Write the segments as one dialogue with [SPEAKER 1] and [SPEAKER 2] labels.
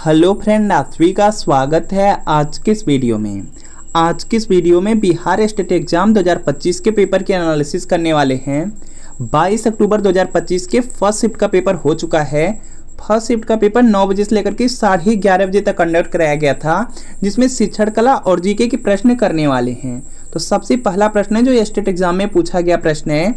[SPEAKER 1] Hello friend, आप सभी का स्वागत है आज के इस वीडियो में। आज की इस वीडियो में बिहार स्टेट एग्जाम 2025 के पेपर की एनालिसिस करने वाले हैं। 22 अक्टूबर 2025 के फर्स्ट शिफ्ट का पेपर हो चुका है। फर्स्ट शिफ्ट का पेपर 9 बजे से लेकर के 11:30 बजे तक कंडक्ट कराया गया था, जिसमें शिक्षण कला और जीके के प्रश्न करने वाले हैं। तो सबसे पहला प्रश्न है जो स्टेट एग्जाम में पूछा गया प्रश्न है,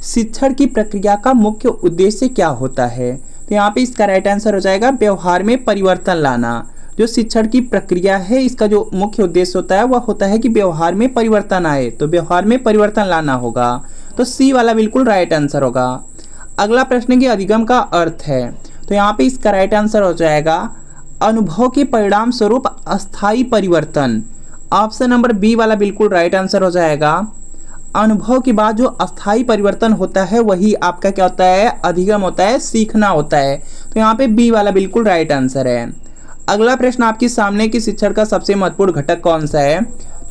[SPEAKER 1] शिक्षण की प्रक्रिया का मुख्य उद्देश्य क्या होता है। तो यहाँ पे इसका राइट आंसर हो जाएगा व्यवहार में परिवर्तन लाना। जो शिक्षण की प्रक्रिया है, इसका जो मुख्य उद्देश्य होता है वह होता है कि व्यवहार में परिवर्तन आए, तो व्यवहार में परिवर्तन लाना होगा। तो सी वाला बिल्कुल राइट आंसर होगा। अगला प्रश्न की अधिगम का अर्थ है, तो यहाँ पे इसका राइट आंसर हो जाएगा अनुभव के परिणाम स्वरूप अस्थायी परिवर्तन। ऑप्शन नंबर बी वाला बिल्कुल राइट आंसर हो जाएगा। अनुभव के बाद जो अस्थायी परिवर्तन होता है वही आपका क्या होता है, अधिगम होता है, सीखना होता है। तो यहाँ पे बी वाला बिल्कुल राइट आंसर है। अगला प्रश्न आपके सामने कि शिक्षण का सबसे महत्वपूर्ण घटक कौन सा है।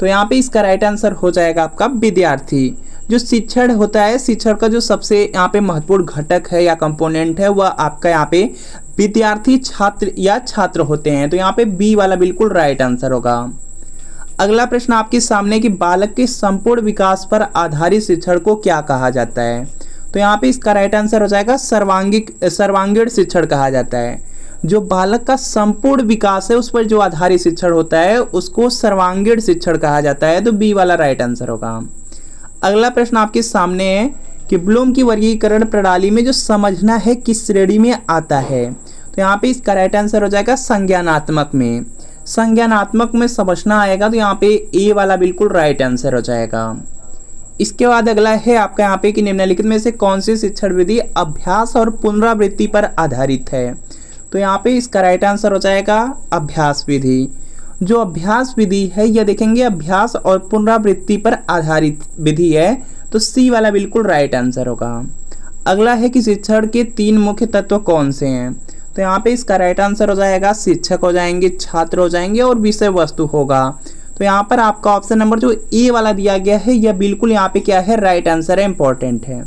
[SPEAKER 1] तो यहाँ पे इसका राइट आंसर हो जाएगा आपका विद्यार्थी। जो शिक्षण होता है, शिक्षण का जो सबसे यहाँ पे महत्वपूर्ण घटक है या कंपोनेंट है वह आपका यहाँ पे विद्यार्थी, छात्र या छात्र होते हैं। तो यहाँ पे बी वाला बिल्कुल राइट आंसर होगा। अगला प्रश्न आपके सामने कि बालक के संपूर्ण विकास पर आधारित शिक्षण को क्या कहा जाता है। तो यहाँ पे इसका राइट आंसर हो जाएगा सर्वांगीण शिक्षण कहा जाता है। जो बालक का संपूर्ण विकास है उस पर जो आधारित शिक्षण होता है उसको सर्वांगीण शिक्षण कहा जाता है। तो बी वाला राइट आंसर होगा। अगला प्रश्न आपके सामने है कि ब्लूम की वर्गीकरण प्रणाली में जो समझना है किस श्रेणी में आता है। तो यहाँ पे इसका राइट आंसर हो जाएगा संज्ञानात्मक में। संज्ञानात्मक में समझना आएगा, तो यहाँ पे ए वाला बिल्कुल राइट आंसर हो जाएगा। इसके बाद अगला है आपका यहाँ पे कि निम्नलिखित में से कौन सी शिक्षण विधि अभ्यास और पुनरावृत्ति पर आधारित है। तो यहाँ पे इसका राइट आंसर हो जाएगा अभ्यास विधि। जो अभ्यास विधि है यह देखेंगे अभ्यास और पुनरावृत्ति पर आधारित विधि है। तो सी वाला बिल्कुल राइट आंसर होगा। अगला है कि शिक्षण के 3 मुख्य तत्व कौन से हैं। तो यहाँ पे इसका राइट आंसर हो जाएगा शिक्षक हो जाएंगे, छात्र हो जाएंगे और विषय वस्तु होगा। तो यहाँ पर आपका ऑप्शन नंबर जो ए वाला दिया गया है यह बिल्कुल यहाँ पे क्या है, राइट आंसर है, इंपॉर्टेंट है।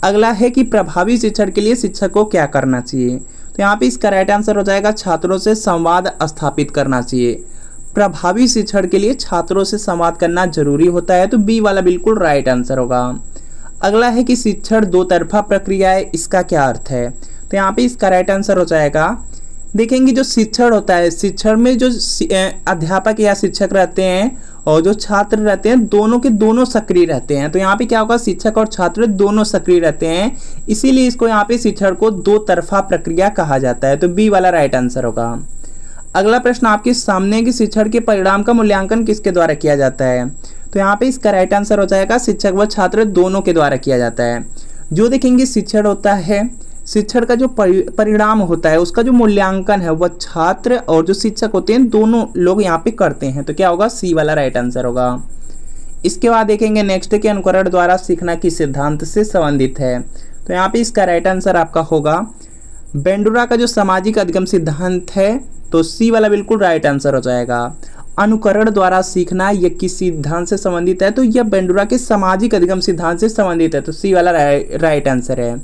[SPEAKER 1] अगला है कि प्रभावी शिक्षण के लिए शिक्षक को क्या करना चाहिए। तो यहाँ पे इसका राइट आंसर हो जाएगा छात्रों से संवाद स्थापित करना चाहिए। प्रभावी शिक्षण के लिए छात्रों से संवाद करना जरूरी होता है। तो बी वाला बिल्कुल राइट आंसर होगा। अगला है कि शिक्षण 2 तरफा प्रक्रिया है, इसका क्या अर्थ है। तो यहाँ पे इसका राइट आंसर हो जाएगा, देखेंगे जो शिक्षण होता है, शिक्षण में जो अध्यापक या शिक्षक रहते हैं और जो छात्र रहते हैं दोनों के दोनों सक्रिय रहते हैं। तो यहाँ पे क्या होगा, शिक्षक और छात्र दोनों सक्रिय रहते हैं, इसीलिए इसको यहाँ पे शिक्षण को 2 तरफा प्रक्रिया कहा जाता है। तो बी वाला राइट आंसर होगा। अगला प्रश्न आपके सामने कि शिक्षण के परिणाम का मूल्यांकन किसके द्वारा किया जाता है। तो यहाँ पे इसका राइट आंसर हो जाएगा शिक्षक व छात्र दोनों के द्वारा किया जाता है। जो देखेंगे शिक्षण होता है, शिक्षण का जो परिणाम होता है उसका जो मूल्यांकन है वह छात्र और जो शिक्षक होते हैं दोनों लोग यहाँ पे करते हैं। तो क्या होगा, सी वाला राइट आंसर होगा। इसके बाद देखेंगे नेक्स्ट के अनुकरण द्वारा सीखना किस सिद्धांत से संबंधित है। तो यहाँ पे इसका राइट आंसर आपका होगा बेंडुरा का जो सामाजिक अधिगम सिद्धांत है। तो सी वाला बिल्कुल राइट आंसर हो जाएगा। अनुकरण द्वारा सीखना यह किस सिद्धांत से संबंधित है। तो यह बेंडुरा के सामाजिक अधिगम सिद्धांत से संबंधित है। तो सी वाला राइट आंसर है।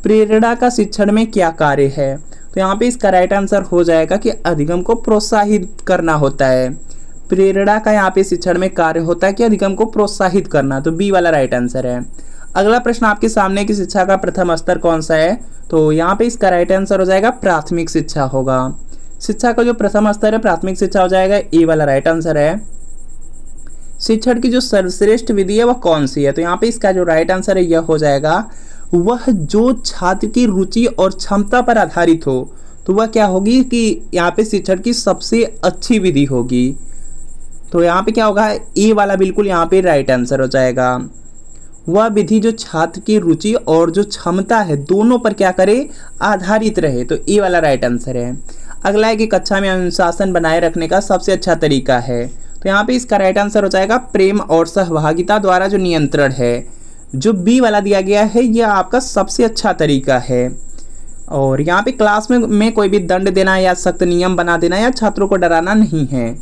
[SPEAKER 1] प्रेरणा का शिक्षण में क्या कार्य है। तो यहाँ पे इसका राइट आंसर हो जाएगा कि अधिगम को प्रोत्साहित करना होता है। प्रेरणा का यहाँ पे शिक्षण में कार्य होता है कि अधिगम को प्रोत्साहित करना। तो बी वाला राइट आंसर है। अगला प्रश्न आपके सामने कि शिक्षा का प्रथम स्तर कौन सा है। तो यहाँ पे इसका राइट आंसर हो जाएगा प्राथमिक शिक्षा होगा। शिक्षा का जो प्रथम स्तर है प्राथमिक शिक्षा हो जाएगा, ए वाला राइट आंसर है। शिक्षण की जो सर्वश्रेष्ठ विधि है वह कौन सी है। तो यहाँ पे इसका जो राइट आंसर है यह हो जाएगा वह जो छात्र की रुचि और क्षमता पर आधारित हो। तो वह क्या होगी कि यहाँ पे शिक्षण की सबसे अच्छी विधि होगी। तो यहाँ पे क्या होगा, ए वाला बिल्कुल यहाँ पे राइट आंसर हो जाएगा। वह विधि जो छात्र की रुचि और जो क्षमता है दोनों पर क्या करे, आधारित रहे। तो ए वाला राइट आंसर है। अगला है कि कक्षा में अनुशासन बनाए रखने का सबसे अच्छा तरीका है। तो यहाँ पे इसका राइट आंसर हो जाएगा प्रेम और सहभागिता द्वारा जो नियंत्रण है। जो बी वाला दिया गया है यह आपका सबसे अच्छा तरीका है। और यहाँ पे क्लास में कोई भी दंड देना या सख्त नियम बना देना या छात्रों को डराना नहीं है।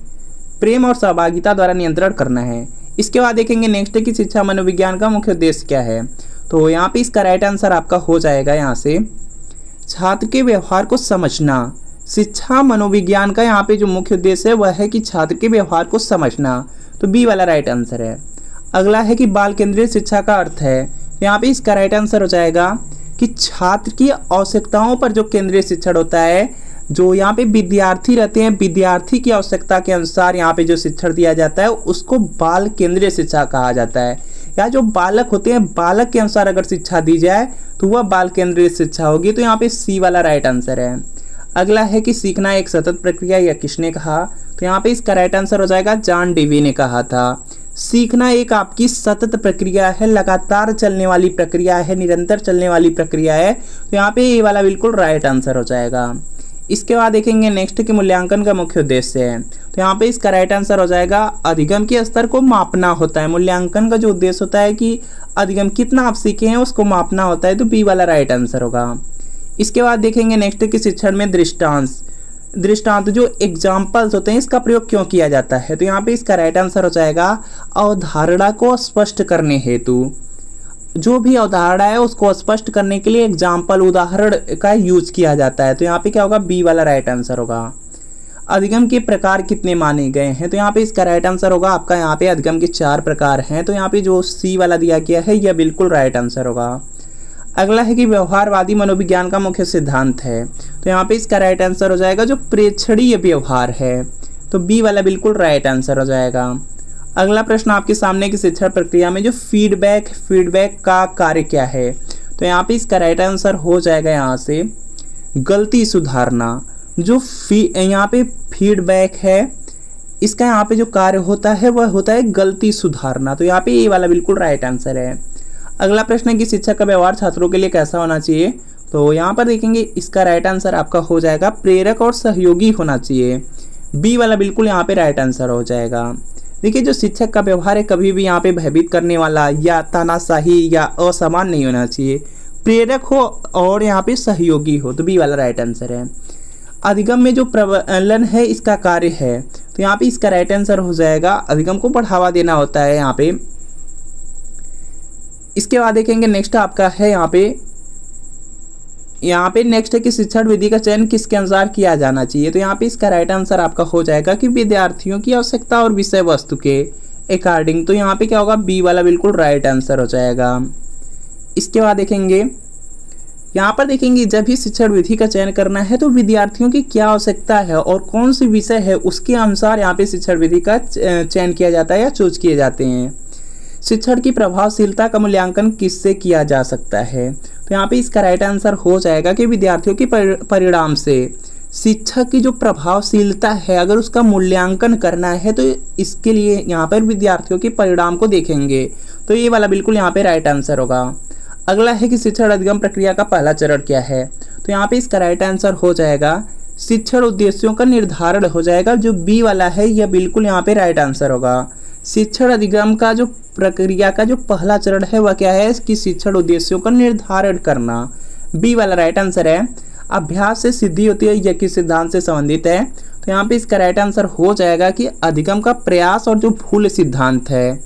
[SPEAKER 1] प्रेम और सहभागिता द्वारा नियंत्रण करना है। इसके बाद देखेंगे नेक्स्ट की शिक्षा मनोविज्ञान का मुख्य उद्देश्य क्या है। तो यहाँ पे इसका राइट आंसर आपका हो जाएगा यहाँ से छात्र के व्यवहार को समझना, शिक्षा मनोविज्ञान का यहाँ पे जो मुख्य उद्देश्य है वह है कि छात्र के व्यवहार को समझना, तो बी वाला राइट आंसर है। अगला है कि बाल केंद्रित शिक्षा का अर्थ है, यहाँ पे इसका राइट आंसर हो जाएगा कि छात्र की आवश्यकताओं पर जो केंद्रीय शिक्षण होता है, जो यहाँ पे विद्यार्थी रहते हैं, विद्यार्थी की आवश्यकता के अनुसार यहाँ पे जो शिक्षण दिया जाता है उसको बाल केंद्रीय शिक्षा कहा जाता है। या जो बालक होते हैं, बालक के अनुसार अगर शिक्षा दी जाए तो वह बाल केंद्रीय शिक्षा होगी, तो यहाँ पे सी वाला राइट आंसर है। अगला है कि सीखना एक सतत प्रक्रिया, यह किसने कहा, तो यहाँ पे इसका राइट आंसर हो जाएगा जॉन डेवी ने कहा था। सीखना एक आपकी सतत प्रक्रिया है, लगातार चलने वाली प्रक्रिया है, निरंतर चलने वाली प्रक्रिया है, तो यहाँ पे ये वाला बिल्कुल राइट आंसर हो जाएगा। इसके बाद देखेंगे नेक्स्ट के मूल्यांकन का मुख्य उद्देश्य है, तो यहाँ पे इसका राइट आंसर हो जाएगा अधिगम के स्तर को मापना होता है। मूल्यांकन का जो उद्देश्य होता है कि अधिगम कितना आप सीखे हैं उसको मापना होता है, तो बी वाला राइट आंसर होगा। इसके बाद देखेंगे नेक्स्ट के शिक्षण में दृष्टांत जो एग्जाम्पल्स होते हैं इसका प्रयोग क्यों किया जाता है, तो यहाँ पे इसका राइट आंसर हो जाएगा अवधारणा को स्पष्ट करने हेतु। जो भी अवधारणा है उसको स्पष्ट करने के लिए एग्जाम्पल, उदाहरण का यूज किया जाता है, तो यहाँ पे क्या होगा, बी वाला राइट आंसर होगा। अधिगम के प्रकार कितने माने गए हैं, तो यहाँ पे इसका राइट आंसर होगा आपका, यहाँ पे अधिगम के 4 प्रकार हैं, तो यहाँ पे जो सी वाला दिया गया है यह बिल्कुल राइट आंसर होगा। अगला है कि व्यवहारवादी मनोविज्ञान का मुख्य सिद्धांत है, तो यहाँ पे इसका राइट आंसर हो जाएगा जो प्रेक्षणीय व्यवहार है, तो बी वाला बिल्कुल राइट आंसर हो जाएगा। अगला प्रश्न आपके सामने की शिक्षण प्रक्रिया में जो फीडबैक का कार्य क्या है, तो यहाँ पे इसका राइट आंसर हो जाएगा यहाँ से गलती सुधारना। जो यहाँ पे फीडबैक है इसका यहाँ पे जो कार्य होता है वह होता है गलती सुधारना, तो यहाँ पे ये वाला बिल्कुल राइट आंसर है। अगला प्रश्न है कि शिक्षक का व्यवहार छात्रों के लिए कैसा होना चाहिए, तो यहाँ पर देखेंगे इसका राइट आंसर आपका हो जाएगा प्रेरक और सहयोगी होना चाहिए, बी वाला बिल्कुल यहाँ पे राइट आंसर हो जाएगा। देखिए जो शिक्षक का व्यवहार है कभी भी यहाँ पे भयभीत करने वाला या तानाशाही या असमान नहीं होना चाहिए, प्रेरक हो और यहाँ पे सहयोगी हो, तो बी वाला राइट आंसर है। अधिगम में जो प्रबलन है इसका कार्य है, तो यहाँ पे इसका राइट आंसर हो जाएगा अधिगम को बढ़ावा देना होता है यहाँ पे। इसके बाद देखेंगे नेक्स्ट आपका है यहाँ पे नेक्स्ट है कि शिक्षण विधि का चयन किसके अनुसार किया जाना चाहिए, तो यहाँ पे इसका राइट आंसर आपका हो जाएगा कि विद्यार्थियों की आवश्यकता और विषय वस्तु के अकॉर्डिंग, तो यहाँ पे क्या होगा, बी वाला बिल्कुल राइट आंसर हो जाएगा। इसके बाद देखेंगे यहाँ पर देखेंगे जब भी शिक्षण विधि का चयन करना है तो विद्यार्थियों की क्या आवश्यकता है और कौन सी विषय है उसके अनुसार यहाँ पे शिक्षण विधि का चयन किया जाता है या चूज किए जाते हैं। शिक्षण की प्रभावशीलता का मूल्यांकन किससे किया जा सकता है, तो यहाँ पे इसका राइट आंसर हो जाएगा कि विद्यार्थियों के परिणाम से शिक्षक की जो प्रभावशीलता है अगर उसका मूल्यांकन करना है तो इसके लिए यहाँ पर विद्यार्थियों के परिणाम को देखेंगे, तो ये वाला बिल्कुल यहाँ पे राइट आंसर होगा। अगला है कि शिक्षण अधिगम प्रक्रिया का पहला चरण क्या है, तो यहाँ पे इसका राइट आंसर हो जाएगा शिक्षण उद्देश्यों का निर्धारण हो जाएगा, जो बी वाला है यह बिल्कुल यहाँ पे राइट आंसर होगा। शिक्षण अधिगम का जो प्रक्रिया का जो पहला चरण है वह क्या है कि शिक्षण उद्देश्यों का निर्धारण करना, बी वाला राइट आंसर है। अभ्यास से सिद्धि होती है यह किस सिद्धांत से संबंधित है, तो यहाँ पे इसका राइट आंसर हो जाएगा कि अधिगम का प्रयास और जो भूल सिद्धांत है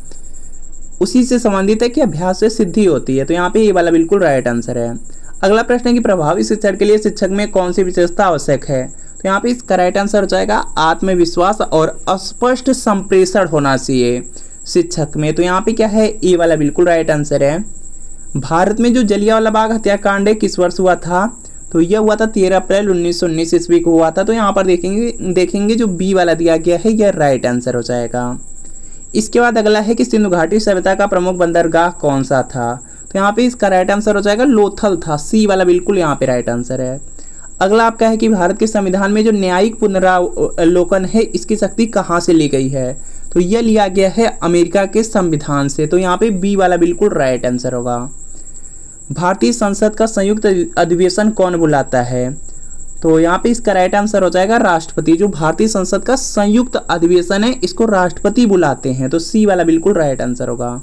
[SPEAKER 1] उसी से संबंधित है कि अभ्यास से सिद्धि होती है, तो यहाँ पे ये वाला बिल्कुल राइट आंसर है। अगला प्रश्न है कि प्रभावी शिक्षण के लिए शिक्षक में कौन सी विशेषता आवश्यक है, तो यहाँ पे इसका राइट आंसर हो जाएगा आत्मविश्वास और स्पष्ट संप्रेषण होना चाहिए शिक्षक में, तो यहाँ पे क्या है, ये वाला बिल्कुल राइट आंसर है। भारत में जो जलियांवाला बाग हत्याकांड किस वर्ष हुआ था, तो यह हुआ था 13 अप्रैल 1919 ईस्वी को हुआ था, तो यहाँ पर देखेंगे जो बी वाला दिया गया है यह राइट आंसर हो जाएगा। इसके बाद अगला है कि सिंधु घाटी सभ्यता का प्रमुख बंदरगाह कौन सा था, तो यहाँ पे इसका राइट आंसर हो जाएगा लोथल था, सी वाला बिल्कुल यहाँ पे राइट आंसर है। अगला आपका है कि भारत के संविधान में जो न्यायिक पुनरावलोकन है इसकी शक्ति कहाँ से ली गई है, तो यह लिया गया है अमेरिका के संविधान से, तो यहाँ पे बी वाला बिल्कुल राइट आंसर होगा। भारतीय संसद का संयुक्त अधिवेशन कौन बुलाता है, तो यहाँ पे इसका राइट आंसर हो जाएगा राष्ट्रपति। जो भारतीय संसद का संयुक्त अधिवेशन है इसको राष्ट्रपति बुलाते हैं, तो सी वाला बिल्कुल राइट आंसर होगा।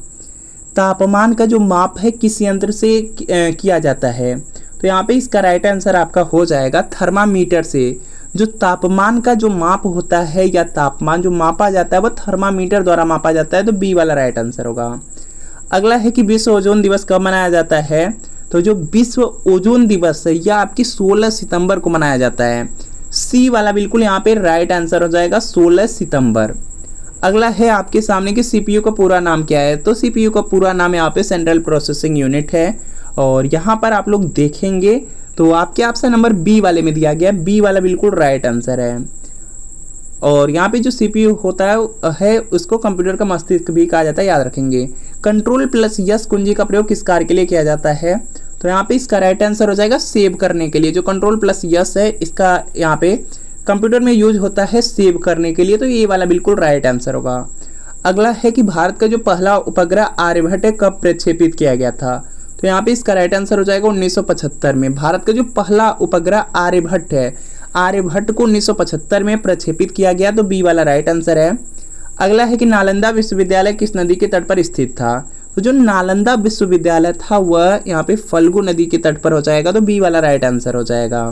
[SPEAKER 1] तापमान का जो माप है किस यंत्र से किया जाता है, तो यहाँ पे इसका राइट आंसर आपका हो जाएगा थर्मामीटर से। जो तापमान का जो माप होता है या तापमान जो मापा जाता है वह थर्मामीटर द्वारा मापा जाता है, तो बी वाला राइट आंसर होगा। अगला है कि विश्व ओजोन दिवस कब मनाया जाता है, तो जो विश्व ओजोन दिवस है यह आपकी 16 सितंबर को मनाया जाता है। सी वाला बिल्कुल यहाँ पे राइट आंसर हो जाएगा 16 सितंबर। अगला है आपके सामने कि सीपीयू का पूरा नाम क्या है। तो सीपीयू का पूरा नाम यहाँ पे सेंट्रल प्रोसेसिंग यूनिट है। और यहाँ पर आप लोग देखेंगे तो आपके ऑप्शन नंबर बी वाले में दिया गया है, बी वाला बिल्कुल राइट आंसर है। और यहाँ पे जो सीपीयू होता है उसको कंप्यूटर का मस्तिष्क भी कहा जाता है, याद रखेंगे। कंट्रोल प्लस यस कुंजी का प्रयोग किस कार्य के लिए किया जाता है। तो यहाँ पे इसका राइट आंसर हो जाएगा सेव करने के लिए। जो कंट्रोल प्लस यस है इसका यहाँ पे कंप्यूटर में यूज होता है सेव करने के लिए, तो ये वाला बिल्कुल राइट आंसर होगा। अगला है कि भारत का जो पहला उपग्रह आर्यभट्ट कब प्रक्षेपित किया गया था। तो यहाँ पे इसका राइट आंसर हो जाएगा 1975 में। भारत का जो पहला उपग्रह आर्यभट्ट है, आर्यभट्ट को 1975 में प्रक्षेपित किया गया, तो बी वाला राइट आंसर है। अगला है कि नालंदा विश्वविद्यालय किस नदी के तट पर स्थित था। तो जो नालंदा विश्वविद्यालय था वह यहाँ पे फल्गु नदी के तट पर हो जाएगा, तो बी वाला राइट आंसर हो जाएगा।